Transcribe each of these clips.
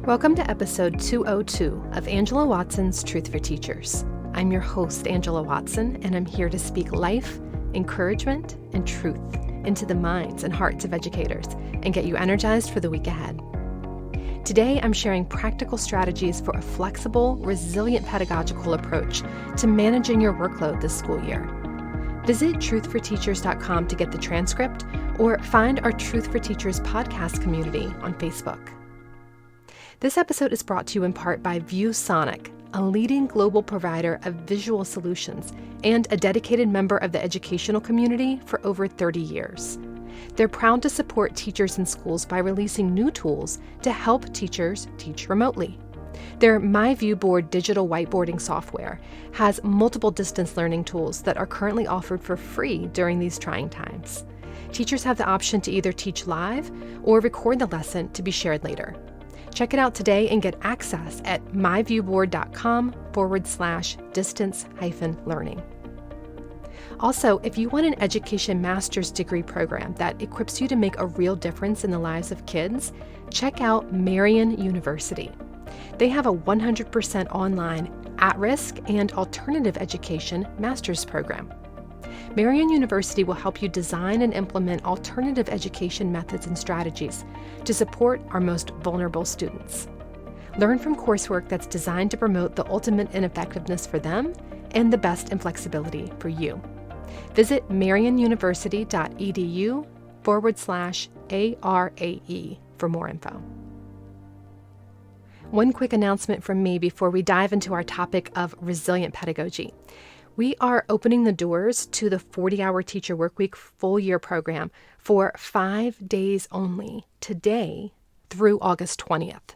Welcome to episode 202 of Angela Watson's Truth for Teachers. I'm your host, Angela Watson, and I'm here to speak life, encouragement, and truth into the minds and hearts of educators and get you energized for the week ahead. Today, I'm sharing practical strategies for a flexible, resilient pedagogical approach to managing your workload this school year. Visit truthforteachers.com to get the transcript or find our Truth for Teachers podcast community on Facebook. This episode is brought to you in part by ViewSonic, a leading global provider of visual solutions and a dedicated member of the educational community for over 30 years. They're proud to support teachers in schools by releasing new tools to help teachers teach remotely. Their MyViewBoard digital whiteboarding software has multiple distance learning tools that are currently offered for free during these trying times. Teachers have the option to either teach live or record the lesson to be shared later. Check it out today and get access at myviewboard.com/distance-learning. Also, if you want an education master's degree program that equips you to make a real difference in the lives of kids, check out Marian University. They have a 100% online, at-risk, and alternative education master's program. Marian University will help you design and implement alternative education methods and strategies to support our most vulnerable students. Learn from coursework that's designed to promote the ultimate in effectiveness for them and the best in flexibility for you. Visit marianuniversity.edu/ARAE for more info. One quick announcement from me before we dive into our topic of resilient pedagogy. We are opening the doors to the 40-hour Teacher Workweek full year program for 5 days only, today through August 20th.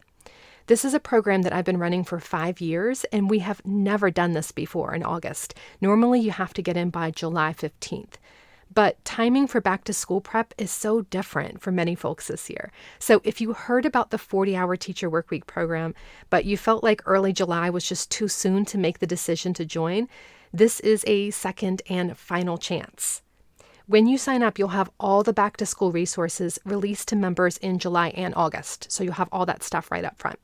This is a program that I've been running for 5 years, and we have never done this before in August. Normally, you have to get in by July 15th. But timing for back to school prep is so different for many folks this year. So if you heard about the 40-hour Teacher Workweek program, but you felt like early July was just too soon to make the decision to join, this is a second and final chance. When you sign up, you'll have all the back to school resources released to members in July and August. So you'll have all that stuff right up front.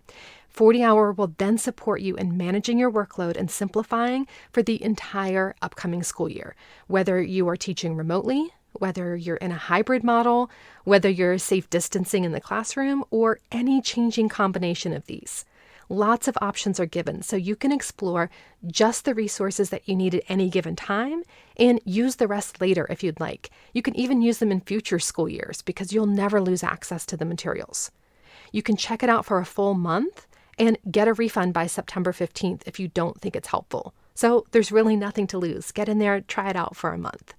40-hour will then support you in managing your workload and simplifying for the entire upcoming school year. Whether you are teaching remotely, whether you're in a hybrid model, whether you're safe distancing in the classroom, or any changing combination of these. Lots of options are given, so you can explore just the resources that you need at any given time and use the rest later if you'd like. You can even use them in future school years because you'll never lose access to the materials. You can check it out for a full month and get a refund by September 15th if you don't think it's helpful. So there's really nothing to lose. Get in there, try it out for a month.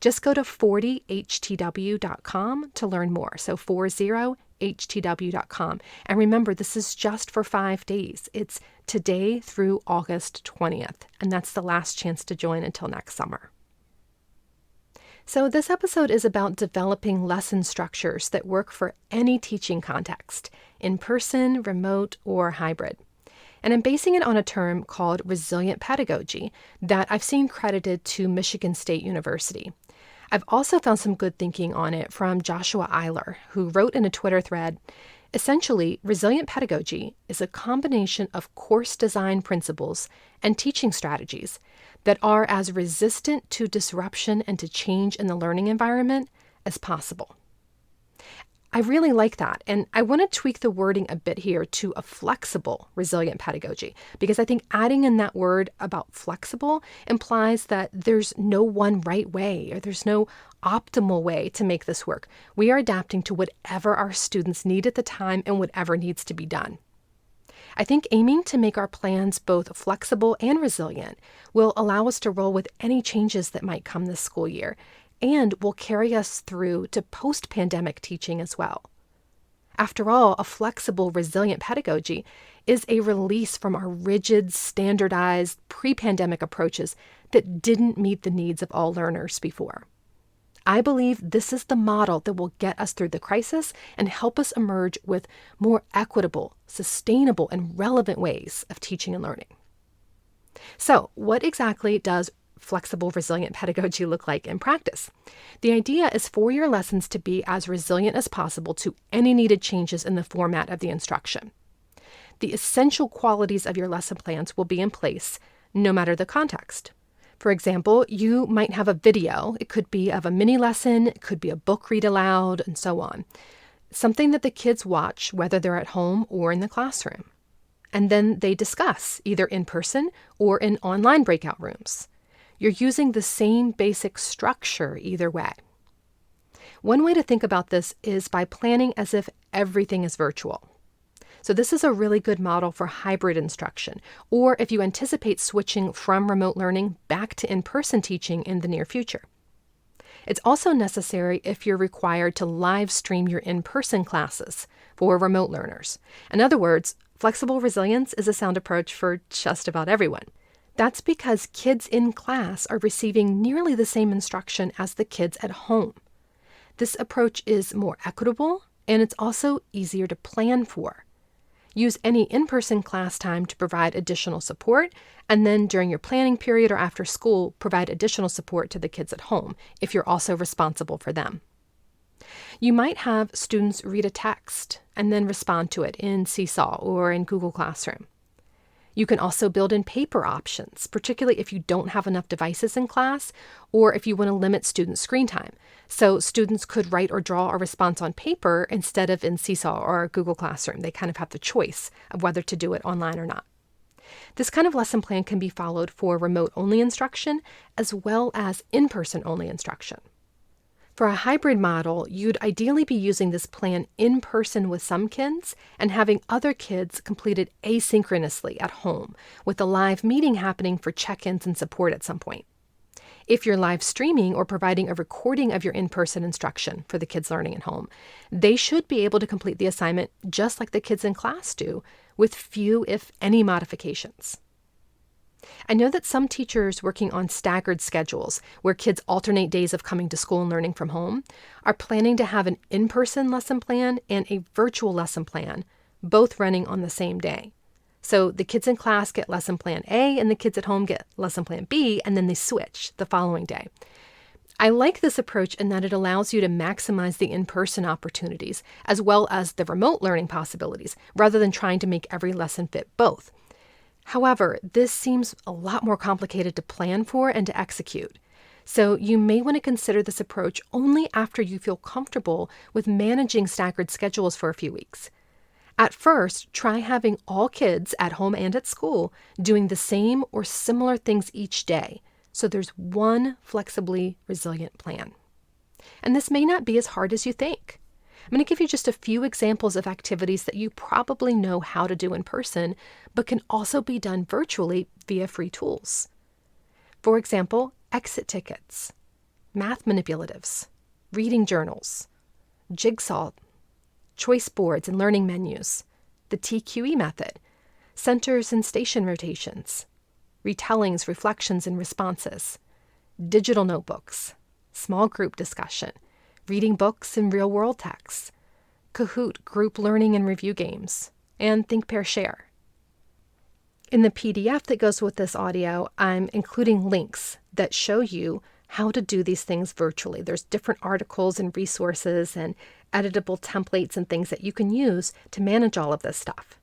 Just go to 40htw.com to learn more. So 40htw.com. And remember, this is just for 5 days. It's today through August 20th. And that's the last chance to join until next summer. So this episode is about developing lesson structures that work for any teaching context, in person, remote, or hybrid. And I'm basing it on a term called resilient pedagogy that I've seen credited to Michigan State University. I've also found some good thinking on it from Joshua Eiler, who wrote in a Twitter thread, essentially, resilient pedagogy is a combination of course design principles and teaching strategies that are as resistant to disruption and to change in the learning environment as possible. I really like that, and I want to tweak the wording a bit here to a flexible, resilient pedagogy, because I think adding in that word about flexible implies that there's no one right way or there's no optimal way to make this work. We are adapting to whatever our students need at the time and whatever needs to be done. I think aiming to make our plans both flexible and resilient will allow us to roll with any changes that might come this school year, and will carry us through to post-pandemic teaching as well. After all, a flexible, resilient pedagogy is a release from our rigid, standardized, pre-pandemic approaches that didn't meet the needs of all learners before. I believe this is the model that will get us through the crisis and help us emerge with more equitable, sustainable, and relevant ways of teaching and learning. So, what exactly does flexible, resilient pedagogy look like in practice? The idea is for your lessons to be as resilient as possible to any needed changes in the format of the instruction. the essential qualities of your lesson plans will be in place no matter the context. For example, you might have a video. It could be of a mini lesson, it could be a book read aloud, and so on. Something that the kids watch, whether they're at home or in the classroom. And then they discuss, either in person or in online breakout rooms. You're using the same basic structure either way. One way to think about this is by planning as if everything is virtual. So this is a really good model for hybrid instruction, or if you anticipate switching from remote learning back to in-person teaching in the near future. It's also necessary if you're required to live stream your in-person classes for remote learners. In other words, flexible resilience is a sound approach for just about everyone. That's because kids in class are receiving nearly the same instruction as the kids at home. This approach is more equitable, and it's also easier to plan for. Use any in-person class time to provide additional support, and then during your planning period or after school, provide additional support to the kids at home if you're also responsible for them. You might have students read a text and then respond to it in Seesaw or in Google Classroom. You can also build in paper options, particularly if you don't have enough devices in class or if you want to limit student screen time. So students could write or draw a response on paper instead of in Seesaw or Google Classroom. They kind of have the choice of whether to do it online or not. This kind of lesson plan can be followed for remote-only instruction as well as in-person only instruction. For a hybrid model, you'd ideally be using this plan in person with some kids and having other kids completed asynchronously at home, with a live meeting happening for check-ins and support at some point. If you're live streaming or providing a recording of your in-person instruction for the kids learning at home, they should be able to complete the assignment just like the kids in class do, with few, if any, modifications. I know that some teachers working on staggered schedules, where kids alternate days of coming to school and learning from home, are planning to have an in-person lesson plan and a virtual lesson plan, both running on the same day. So the kids in class get lesson plan A and the kids at home get lesson plan B, and then they switch the following day. I like this approach in that it allows you to maximize the in-person opportunities as well as the remote learning possibilities, rather than trying to make every lesson fit both. However, this seems a lot more complicated to plan for and to execute. So you may want to consider this approach only after you feel comfortable with managing staggered schedules for a few weeks. At first, try having all kids at home and at school doing the same or similar things each day, so there's one flexibly resilient plan. And this may not be as hard as you think. I'm going to give you just a few examples of activities that you probably know how to do in person, but can also be done virtually via free tools. For example, exit tickets, math manipulatives, reading journals, jigsaw, choice boards and learning menus, the TQE method, centers and station rotations, retellings, reflections, and responses, digital notebooks, small group discussion, reading books and real-world texts, Kahoot group learning and review games, and Think, Pair, Share. In the PDF that goes with this audio, I'm including links that show you how to do these things virtually. There's different articles and resources and editable templates and things that you can use to manage all of this stuff.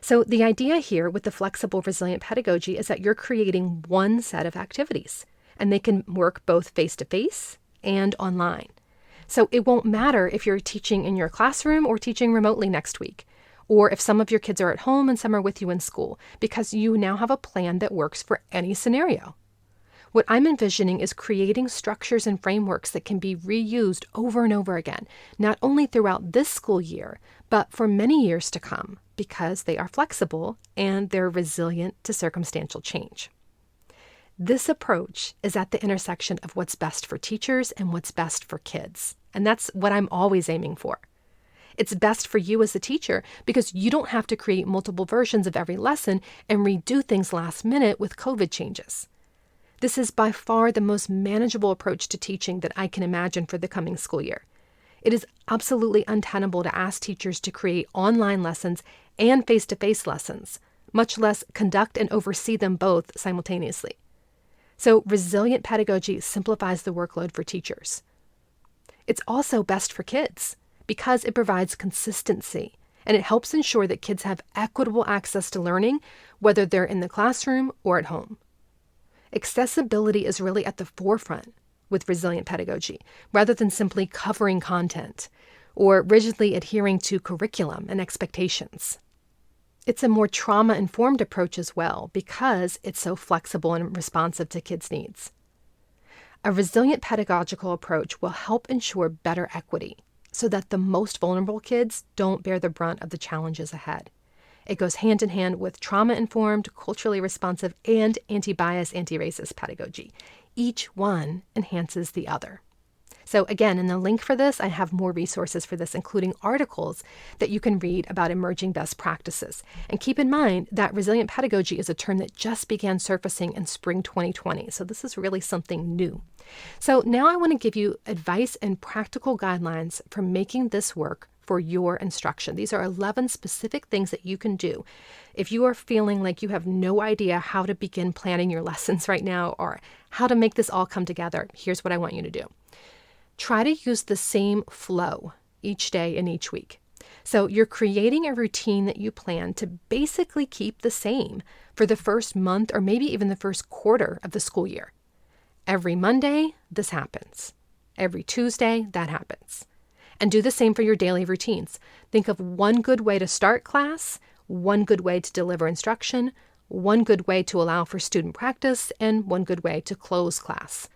So the idea here with the flexible resilient pedagogy is that you're creating one set of activities, and they can work both face-to-face and online. So it won't matter if you're teaching in your classroom or teaching remotely next week, or if some of your kids are at home and some are with you in school, because you now have a plan that works for any scenario. What I'm envisioning is creating structures and frameworks that can be reused over and over again, not only throughout this school year, but for many years to come, because they are flexible and they're resilient to circumstantial change. This approach is at the intersection of what's best for teachers and what's best for kids. And that's what I'm always aiming for. It's best for you as a teacher because you don't have to create multiple versions of every lesson and redo things last minute with COVID changes. This is by far the most manageable approach to teaching that I can imagine for the coming school year. It is absolutely untenable to ask teachers to create online lessons and face-to-face lessons, much less conduct and oversee them both simultaneously. So resilient pedagogy simplifies the workload for teachers. It's also best for kids because it provides consistency and it helps ensure that kids have equitable access to learning, whether they're in the classroom or at home. Accessibility is really at the forefront with resilient pedagogy, rather than simply covering content or rigidly adhering to curriculum and expectations. It's a more trauma-informed approach as well because it's so flexible and responsive to kids' needs. A resilient pedagogical approach will help ensure better equity so that the most vulnerable kids don't bear the brunt of the challenges ahead. It goes hand in hand with trauma-informed, culturally responsive, and anti-bias, anti-racist pedagogy. Each one enhances the other. So again, in the link for this, I have more resources for this, including articles that you can read about emerging best practices. And keep in mind that resilient pedagogy is a term that just began surfacing in spring 2020. So this is really something new. So now I want to give you advice and practical guidelines for making this work for your instruction. These are 11 specific things that you can do. If you are feeling like you have no idea how to begin planning your lessons right now or how to make this all come together, here's what I want you to do. Try to use the same flow each day and each week. So you're creating a routine that you plan to basically keep the same for the first month or maybe even the first quarter of the school year. Every Monday, this happens. Every Tuesday, that happens. And do the same for your daily routines. Think of one good way to start class, one good way to deliver instruction, one good way to allow for student practice, and one good way to close class.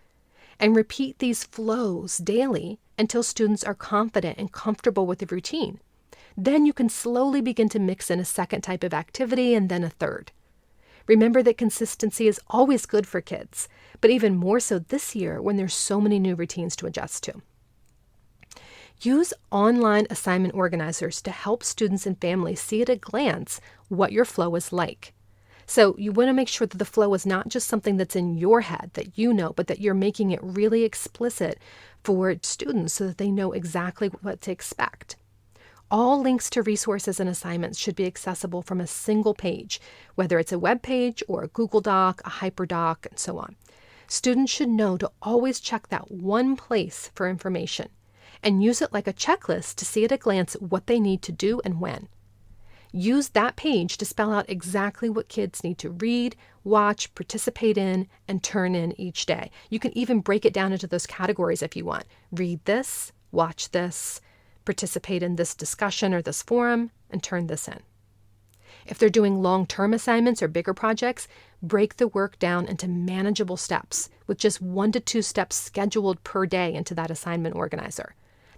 And repeat these flows daily until students are confident and comfortable with the routine. Then you can slowly begin to mix in a second type of activity and then a third. Remember that consistency is always good for kids, but even more so this year when there's so many new routines to adjust to. Use online assignment organizers to help students and families see at a glance what your flow is like. So you want to make sure that the flow is not just something that's in your head that you know, but that you're making it really explicit for students so that they know exactly what to expect. All links to resources and assignments should be accessible from a single page, whether it's a web page or a Google Doc, a HyperDoc, and so on. Students should know to always check that one place for information and use it like a checklist to see at a glance what they need to do and when. Use that page to spell out exactly what kids need to read, watch, participate in, and turn in each day. You can even break it down into those categories if you want. Read this, watch this, participate in this discussion or this forum, and turn this in. If they're doing long-term assignments or bigger projects, break the work down into manageable steps with just 1 to 2 steps scheduled per day into that assignment organizer.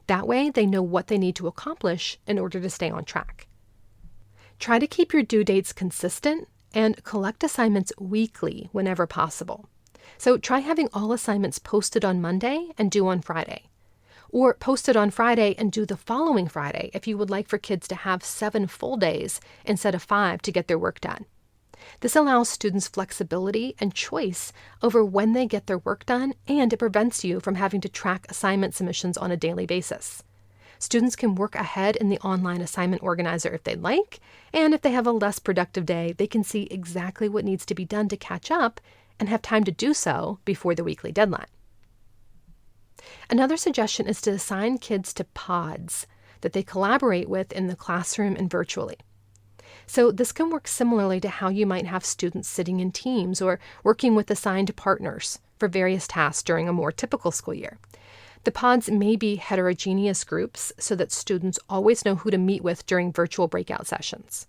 That way, they know what they need to accomplish in order to stay on track. Try to keep your due dates consistent and collect assignments weekly whenever possible. So try having all assignments posted on Monday and due on Friday. Or posted on Friday and due the following Friday if you would like for kids to have 7 full days instead of 5 to get their work done. This allows students flexibility and choice over when they get their work done, and it prevents you from having to track assignment submissions on a daily basis. Students can work ahead in the online assignment organizer if they'd like, and if they have a less productive day, they can see exactly what needs to be done to catch up and have time to do so before the weekly deadline. Another suggestion is to assign kids to pods that they collaborate with in the classroom and virtually. So this can work similarly to how you might have students sitting in teams or working with assigned partners for various tasks during a more typical school year. The pods may be heterogeneous groups so that students always know who to meet with during virtual breakout sessions.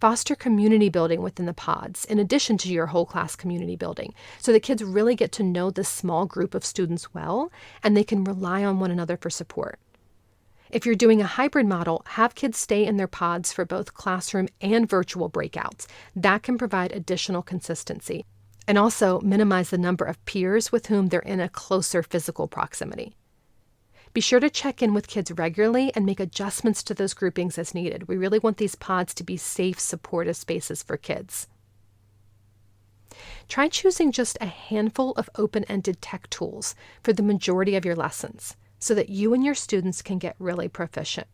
Foster community building within the pods in addition to your whole class community building so that kids really get to know this small group of students well and they can rely on one another for support. If you're doing a hybrid model, have kids stay in their pods for both classroom and virtual breakouts. That can provide additional consistency and also minimize the number of peers with whom they're in a closer physical proximity. Be sure to check in with kids regularly and make adjustments to those groupings as needed. We really want these pods to be safe, supportive spaces for kids. Try choosing just a handful of open-ended tech tools for the majority of your lessons so that you and your students can get really proficient.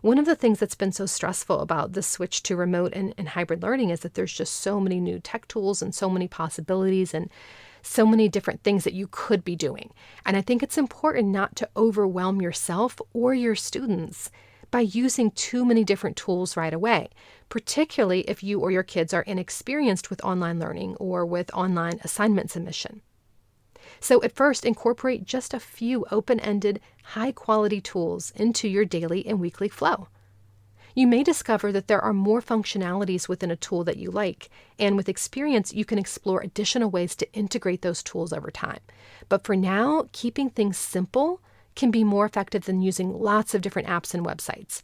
One of the things that's been so stressful about this switch to remote and hybrid learning is that there's just so many new tech tools and so many possibilities and so many different things that you could be doing. And I think it's important not to overwhelm yourself or your students by using too many different tools right away, particularly if you or your kids are inexperienced with online learning or with online assignment submission. So at first, incorporate just a few open-ended, high-quality tools into your daily and weekly flow. You may discover that there are more functionalities within a tool that you like, and with experience, you can explore additional ways to integrate those tools over time. But for now, keeping things simple can be more effective than using lots of different apps and websites.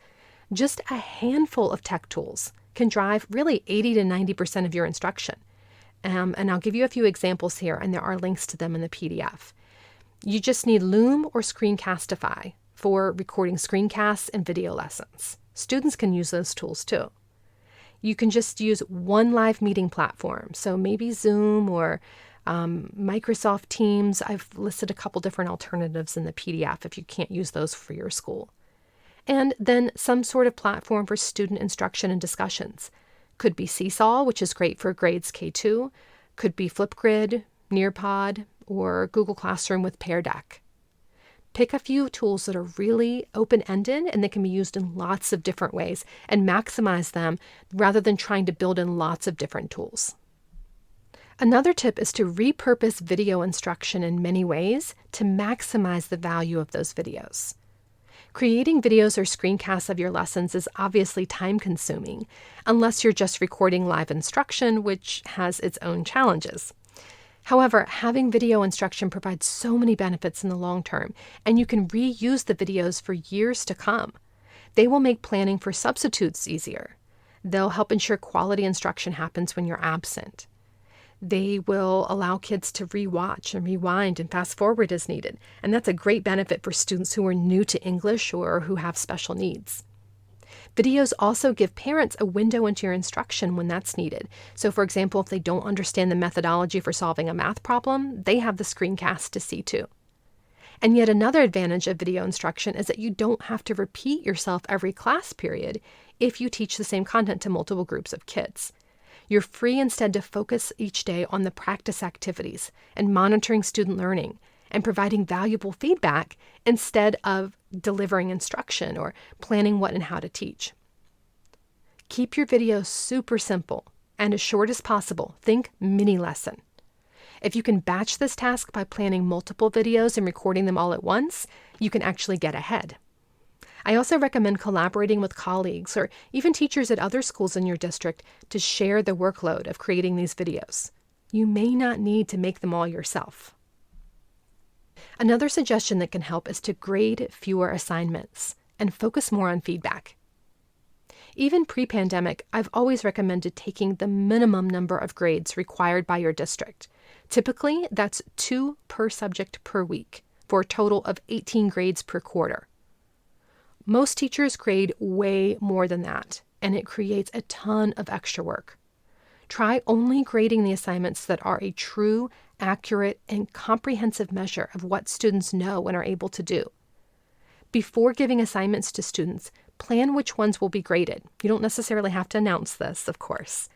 Just a handful of tech tools can drive really 80 to 90% of your instruction. And I'll give you a few examples here, and there are links to them in the PDF. You just need Loom or Screencastify for recording screencasts and video lessons. Students can use those tools too. You can just use one live meeting platform, so maybe Zoom or Microsoft Teams. I've listed a couple different alternatives in the PDF if you can't use those for your school. And then some sort of platform for student instruction and discussions. Could be Seesaw, which is great for grades K2. Could be Flipgrid, Nearpod, or Google Classroom with Pear Deck. Pick a few tools that are really open-ended and that can be used in lots of different ways and maximize them rather than trying to build in lots of different tools. Another tip is to repurpose video instruction in many ways to maximize the value of those videos. Creating videos or screencasts of your lessons is obviously time-consuming, unless you're just recording live instruction, which has its own challenges. However, having video instruction provides so many benefits in the long term, and you can reuse the videos for years to come. They will make planning for substitutes easier. They'll help ensure quality instruction happens when you're absent. They will allow kids to rewatch and rewind and fast forward as needed, and that's a great benefit for students who are new to English or who have special needs. Videos also give parents a window into your instruction when that's needed. So for example, if they don't understand the methodology for solving a math problem, they have the screencast to see too. And yet another advantage of video instruction is that you don't have to repeat yourself every class period if you teach the same content to multiple groups of kids. You're free instead to focus each day on the practice activities and monitoring student learning and providing valuable feedback instead of delivering instruction or planning what and how to teach. Keep your videos super simple and as short as possible. Think mini lesson. If you can batch this task by planning multiple videos and recording them all at once, you can actually get ahead. I also recommend collaborating with colleagues or even teachers at other schools in your district to share the workload of creating these videos. You may not need to make them all yourself. Another suggestion that can help is to grade fewer assignments and focus more on feedback. Even pre-pandemic, I've always recommended taking the minimum number of grades required by your district. Typically, that's 2 per subject per week for a total of 18 grades per quarter. Most teachers grade way more than that, and it creates a ton of extra work. Try only grading the assignments that are a true, accurate, and comprehensive measure of what students know and are able to do. Before giving assignments to students, plan which ones will be graded. You don't necessarily have to announce this, of course,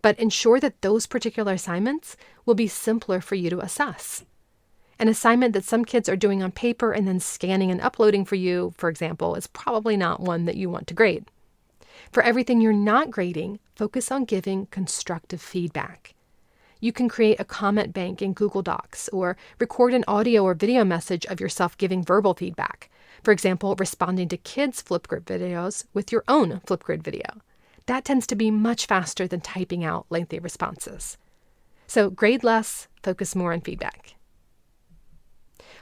but ensure that those particular assignments will be simpler for you to assess. An assignment that some kids are doing on paper and then scanning and uploading for you, for example, is probably not one that you want to grade. For everything you're not grading, focus on giving constructive feedback. You can create a comment bank in Google Docs or record an audio or video message of yourself giving verbal feedback. For example, responding to kids' Flipgrid videos with your own Flipgrid video. That tends to be much faster than typing out lengthy responses. So grade less, focus more on feedback.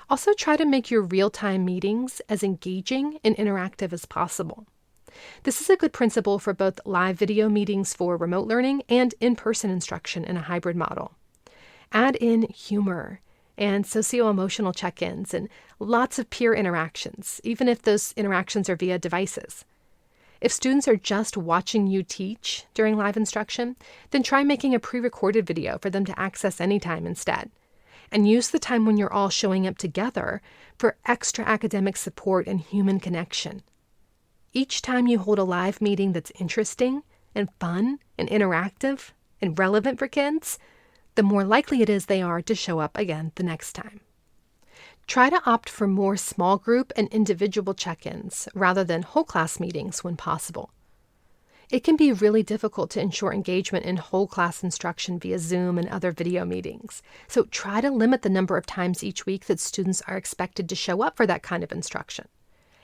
Also try to make your real-time meetings as engaging and interactive as possible. This is a good principle for both live video meetings for remote learning and in-person instruction in a hybrid model. Add in humor and socio-emotional check-ins and lots of peer interactions, even if those interactions are via devices. If students are just watching you teach during live instruction, then try making a pre-recorded video for them to access anytime instead. And use the time when you're all showing up together for extra academic support and human connection. Each time you hold a live meeting that's interesting and fun and interactive and relevant for kids, the more likely it is they are to show up again the next time. Try to opt for more small group and individual check-ins rather than whole class meetings when possible. It can be really difficult to ensure engagement in whole class instruction via Zoom and other video meetings. So try to limit the number of times each week that students are expected to show up for that kind of instruction.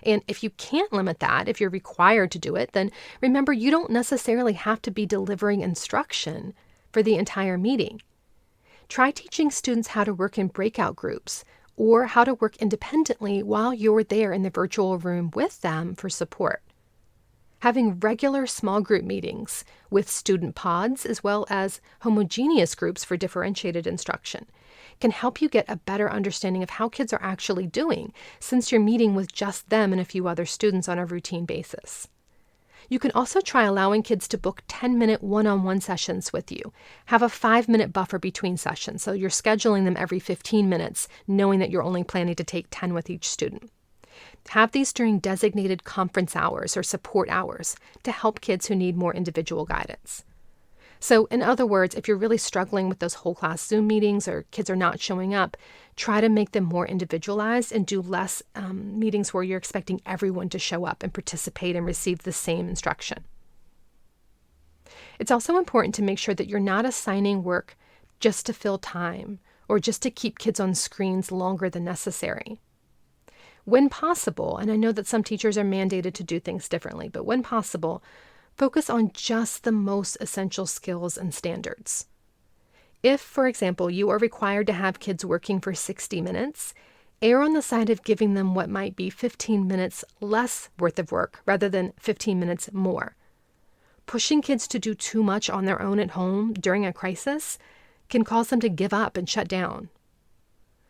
And if you can't limit that, if you're required to do it, then remember you don't necessarily have to be delivering instruction for the entire meeting. Try teaching students how to work in breakout groups or how to work independently while you're there in the virtual room with them for support. Having regular small group meetings with student pods as well as homogeneous groups for differentiated instruction can help you get a better understanding of how kids are actually doing since you're meeting with just them and a few other students on a routine basis. You can also try allowing kids to book 10-minute one-on-one sessions with you. Have a 5-minute buffer between sessions, so you're scheduling them every 15 minutes, knowing that you're only planning to take 10 with each student. Have these during designated conference hours or support hours to help kids who need more individual guidance. So in other words, if you're really struggling with those whole class Zoom meetings or kids are not showing up, try to make them more individualized and do less meetings where you're expecting everyone to show up and participate and receive the same instruction. It's also important to make sure that you're not assigning work just to fill time or just to keep kids on screens longer than necessary. When possible, and I know that some teachers are mandated to do things differently, but when possible, focus on just the most essential skills and standards. If, for example, you are required to have kids working for 60 minutes, err on the side of giving them what might be 15 minutes less worth of work rather than 15 minutes more. Pushing kids to do too much on their own at home during a crisis can cause them to give up and shut down.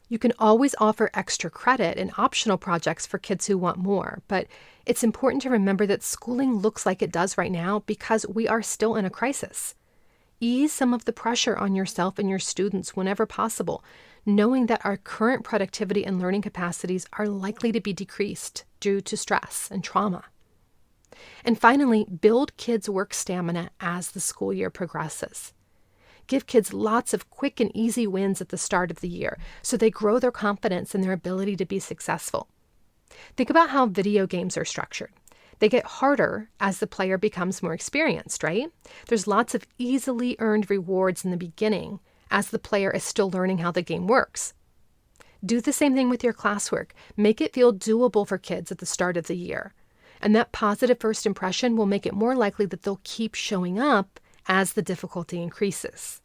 You can always offer extra credit and optional projects for kids who want more, but it's important to remember that schooling looks like it does right now because we are still in a crisis. Ease some of the pressure on yourself and your students whenever possible, knowing that our current productivity and learning capacities are likely to be decreased due to stress and trauma. And finally, build kids' work stamina as the school year progresses. Give kids lots of quick and easy wins at the start of the year so they grow their confidence and their ability to be successful. Think about how video games are structured. They get harder as the player becomes more experienced, right? There's lots of easily earned rewards in the beginning as the player is still learning how the game works. Do the same thing with your classwork. Make it feel doable for kids at the start of the year. And that positive first impression will make it more likely that they'll keep showing up as the difficulty increases.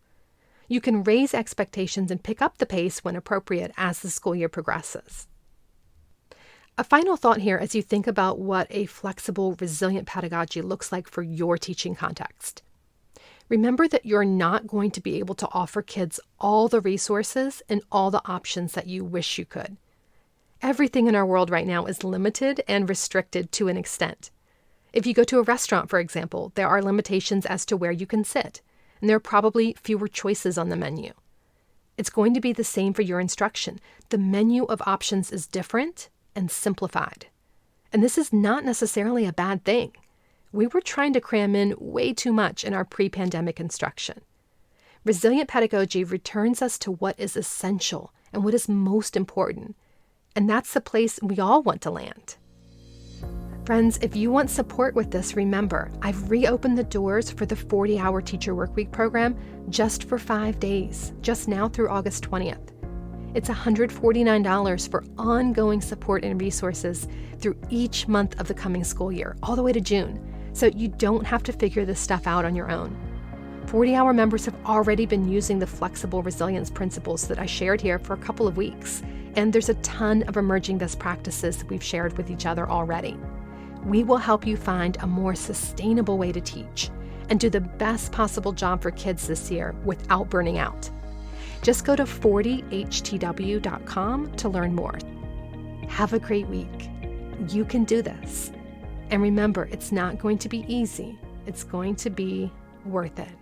You can raise expectations and pick up the pace when appropriate as the school year progresses. A final thought here as you think about what a flexible, resilient pedagogy looks like for your teaching context. Remember that you're not going to be able to offer kids all the resources and all the options that you wish you could. Everything in our world right now is limited and restricted to an extent. If you go to a restaurant, for example, there are limitations as to where you can sit, and there are probably fewer choices on the menu. It's going to be the same for your instruction. The menu of options is different and simplified. And this is not necessarily a bad thing. We were trying to cram in way too much in our pre-pandemic instruction. Resilient pedagogy returns us to what is essential and what is most important, and that's the place we all want to land. Friends, if you want support with this, remember, I've reopened the doors for the 40-hour Teacher Workweek program just for 5 days, just now through August 20th. It's $149 for ongoing support and resources through each month of the coming school year, all the way to June, so you don't have to figure this stuff out on your own. 40-hour members have already been using the flexible resilience principles that I shared here for a couple of weeks, and there's a ton of emerging best practices that we've shared with each other already. We will help you find a more sustainable way to teach and do the best possible job for kids this year without burning out. Just go to 40htw.com to learn more. Have a great week. You can do this. And remember, it's not going to be easy. It's going to be worth it.